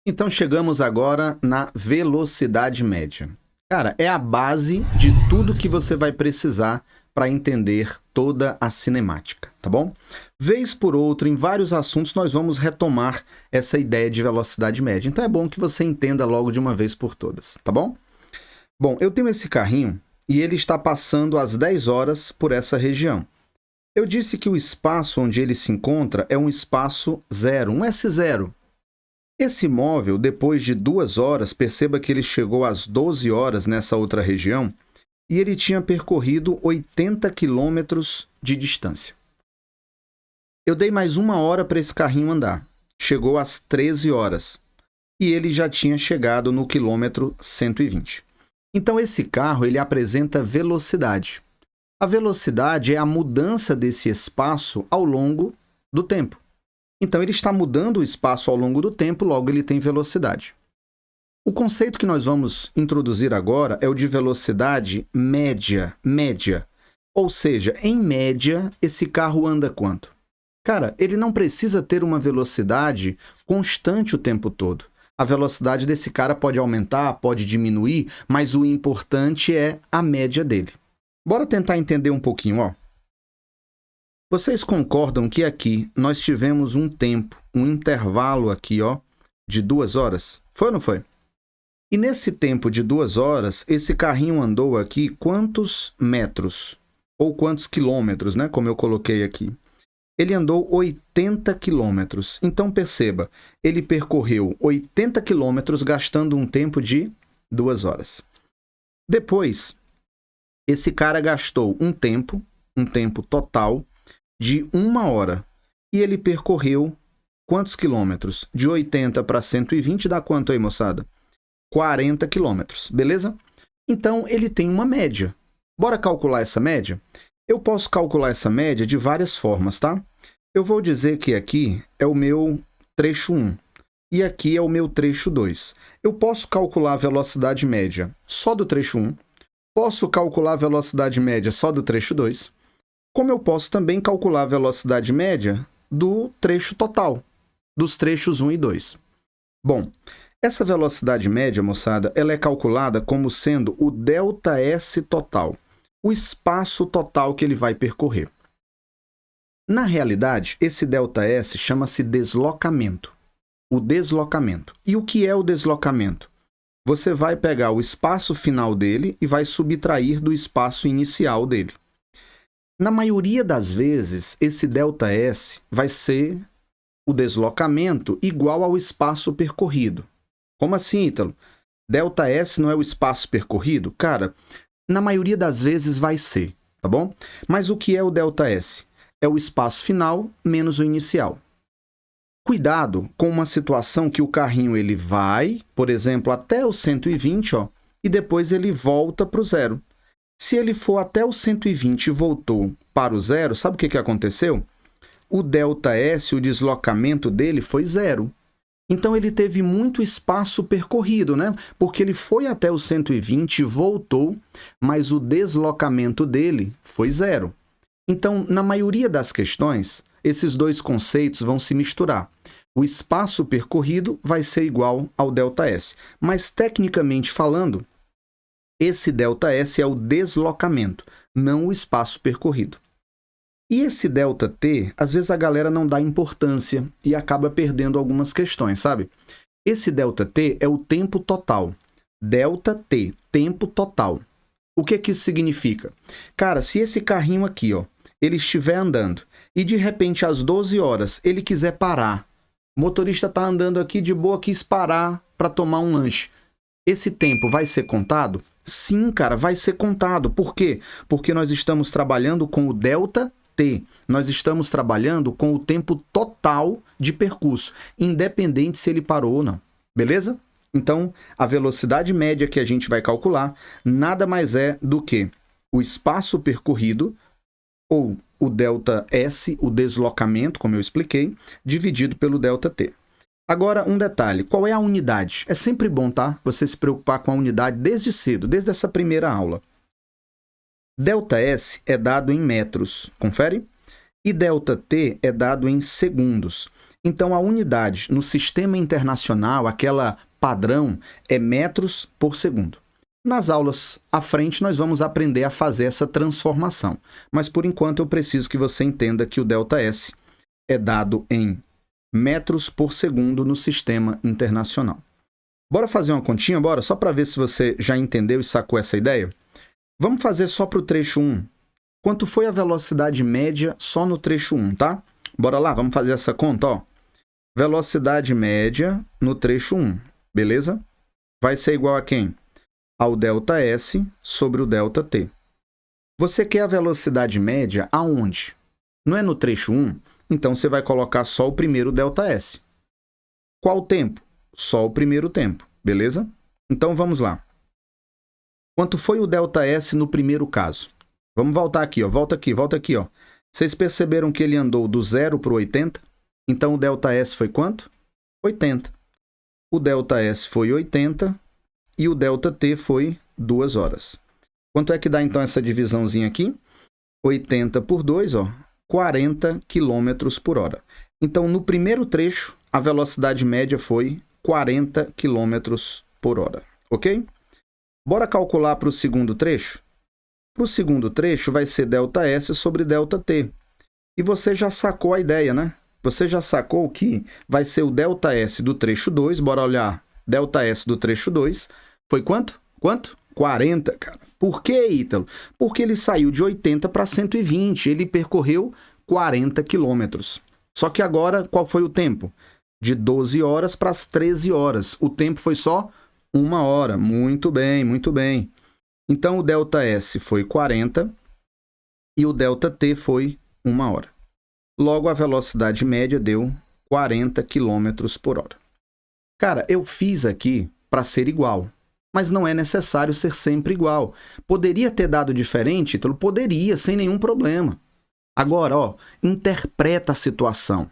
Então chegamos agora na velocidade média. Cara, é a base de tudo que você vai precisar para entender toda a cinemática, tá bom? Vez por outra, em vários assuntos, nós vamos retomar essa ideia de velocidade média. Então é bom que você entenda logo de uma vez por todas, tá bom? Bom, eu tenho esse carrinho e ele está passando às 10 horas por essa região. Eu disse que o espaço onde ele se encontra é um espaço zero, um S0. Esse móvel, depois de 2 horas, perceba que ele chegou às 12 horas nessa outra região e ele tinha percorrido 80 quilômetros de distância. Eu dei mais 1 hora para esse carrinho andar. Chegou às 13 horas e ele já tinha chegado no quilômetro 120. Então esse carro ele apresenta velocidade. A velocidade é a mudança desse espaço ao longo do tempo. Então ele está mudando o espaço ao longo do tempo, logo ele tem velocidade. O conceito que nós vamos introduzir agora é o de velocidade média. Ou seja, em média, esse carro anda quanto? Cara, ele não precisa ter uma velocidade constante o tempo todo. A velocidade desse cara pode aumentar, pode diminuir, mas o importante é a média dele. Bora tentar entender um pouquinho, ó. Vocês concordam que aqui nós tivemos um tempo, um intervalo aqui, ó, de 2 horas? Foi ou não foi? E nesse tempo de 2 horas, esse carrinho andou aqui quantos metros? Ou quantos quilômetros, né? Como eu coloquei aqui. Ele andou 80 quilômetros. Então perceba, ele percorreu 80 quilômetros gastando um tempo de 2 horas. Depois, esse cara gastou um tempo total de 1 hora. E ele percorreu quantos quilômetros? De 80 para 120 dá quanto aí, moçada? 40 quilômetros, beleza? Então, ele tem uma média. Bora calcular essa média? Eu posso calcular essa média de várias formas, tá? Eu vou dizer que aqui é o meu trecho 1 e aqui é o meu trecho 2. Eu posso calcular a velocidade média só do trecho 1, posso calcular a velocidade média só do trecho 2, como eu posso também calcular a velocidade média do trecho total, dos trechos 1 e 2. Bom, essa velocidade média, moçada, ela é calculada como sendo o ΔS total, o espaço total que ele vai percorrer. Na realidade, esse ΔS chama-se deslocamento. O deslocamento. E o que é o deslocamento? Você vai pegar o espaço final dele e vai subtrair do espaço inicial dele. Na maioria das vezes, esse ΔS vai ser o deslocamento igual ao espaço percorrido. Como assim, Ítalo? ΔS não é o espaço percorrido? Cara, na maioria das vezes vai ser, tá bom? Mas o que é o ΔS? É o espaço final menos o inicial. Cuidado com uma situação que o carrinho ele vai, por exemplo, até o 120, ó, e depois ele volta para o zero. Se ele for até o 120 e voltou para o zero, sabe o que aconteceu? O ΔS, o deslocamento dele foi zero. Então ele teve muito espaço percorrido, né? Porque ele foi até o 120 e voltou, mas o deslocamento dele foi zero. Então, na maioria das questões, esses dois conceitos vão se misturar. O espaço percorrido vai ser igual ao ΔS, mas tecnicamente falando, esse ΔS é o deslocamento, não o espaço percorrido. E esse ΔT, às vezes a galera não dá importância e acaba perdendo algumas questões, sabe? Esse ΔT é o tempo total. ΔT, tempo total. O que isso significa? Cara, se esse carrinho aqui, ó, ele estiver andando e de repente às 12 horas ele quiser parar, o motorista está andando aqui de boa, quis parar para tomar um lanche. Esse tempo vai ser contado? Sim, cara, vai ser contado. Por quê? Porque nós estamos trabalhando com o ΔT. Nós estamos trabalhando com o tempo total de percurso, independente se ele parou ou não. Beleza? Então, a velocidade média que a gente vai calcular nada mais é do que o espaço percorrido, ou o ΔS, o deslocamento, como eu expliquei, dividido pelo ΔT. Agora, um detalhe, qual é a unidade? É sempre bom, tá? Você se preocupar com a unidade desde cedo, desde essa primeira aula. ΔS é dado em metros, confere? E ΔT é dado em segundos. Então, a unidade no sistema internacional, aquela padrão, é metros por segundo. Nas aulas à frente, nós vamos aprender a fazer essa transformação. Mas, por enquanto, eu preciso que você entenda que o ΔS é dado em metros por segundo no sistema internacional. Bora fazer uma continha? Bora? Só para ver se você já entendeu e sacou essa ideia. Vamos fazer só para o trecho 1. Quanto foi a velocidade média só no trecho 1, tá? Bora lá, vamos fazer essa conta, ó. Velocidade média no trecho 1, beleza? Vai ser igual a quem? Ao ΔS sobre o ΔT. Você quer a velocidade média aonde? Não é no trecho 1? Então, você vai colocar só o primeiro ΔS. Qual tempo? Só o primeiro tempo, beleza? Então, vamos lá. Quanto foi o ΔS no primeiro caso? Vamos voltar aqui, ó. Volta aqui, ó. Vocês perceberam que ele andou do 0 para o 80? Então, o ΔS foi quanto? 80. O ΔS foi 80 e o ΔT foi 2 horas. Quanto é que dá, então, essa divisãozinha aqui? 80 por 2, ó, 40 km por hora. Então, no primeiro trecho, a velocidade média foi 40 km por hora, ok? Bora calcular para o segundo trecho? Para o segundo trecho, vai ser ΔS sobre ΔT. E você já sacou a ideia, né? Você já sacou que vai ser o ΔS do trecho 2. Bora olhar. ΔS do trecho 2 foi quanto? Quanto? 40, cara. Por que, Ítalo? Porque ele saiu de 80 para 120. Ele percorreu 40 quilômetros. Só que agora, qual foi o tempo? De 12 horas para as 13 horas. O tempo foi só 1 hora. Muito bem, muito bem. Então, o ΔS foi 40 e o ΔT foi 1 hora. Logo, a velocidade média deu 40 km por hora. Cara, eu fiz aqui para ser igual, mas não é necessário ser sempre igual. Poderia ter dado diferente, Ítalo? Poderia, sem nenhum problema. Agora, ó, interpreta a situação.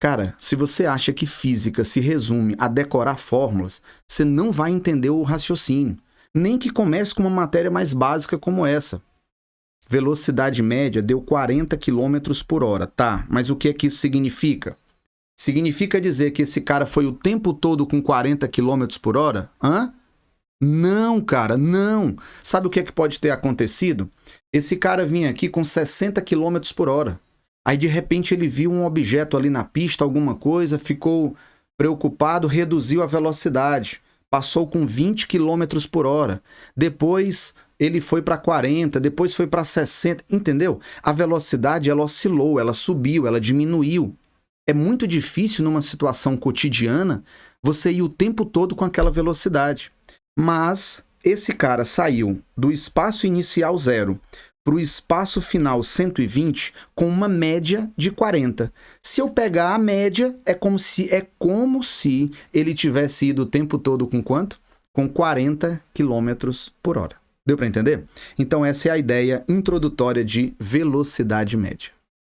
Cara, se você acha que física se resume a decorar fórmulas, você não vai entender o raciocínio. Nem que comece com uma matéria mais básica como essa. Velocidade média deu 40 km por hora. Tá, mas o que é que isso significa? Significa dizer que esse cara foi o tempo todo com 40 km por hora? Hã? Não, cara, não. Sabe o que é que pode ter acontecido? Esse cara vinha aqui com 60 km por hora. Aí, de repente, ele viu um objeto ali na pista, alguma coisa, ficou preocupado, reduziu a velocidade. Passou com 20 km por hora. Depois, ele foi para 40, depois foi para 60, entendeu? A velocidade, ela oscilou, ela subiu, ela diminuiu. É muito difícil, numa situação cotidiana, você ir o tempo todo com aquela velocidade. Mas esse cara saiu do espaço inicial 0 para o espaço final 120 com uma média de 40. Se eu pegar a média, é como se ele tivesse ido o tempo todo com quanto? Com 40 km por hora. Deu para entender? Então essa é a ideia introdutória de velocidade média.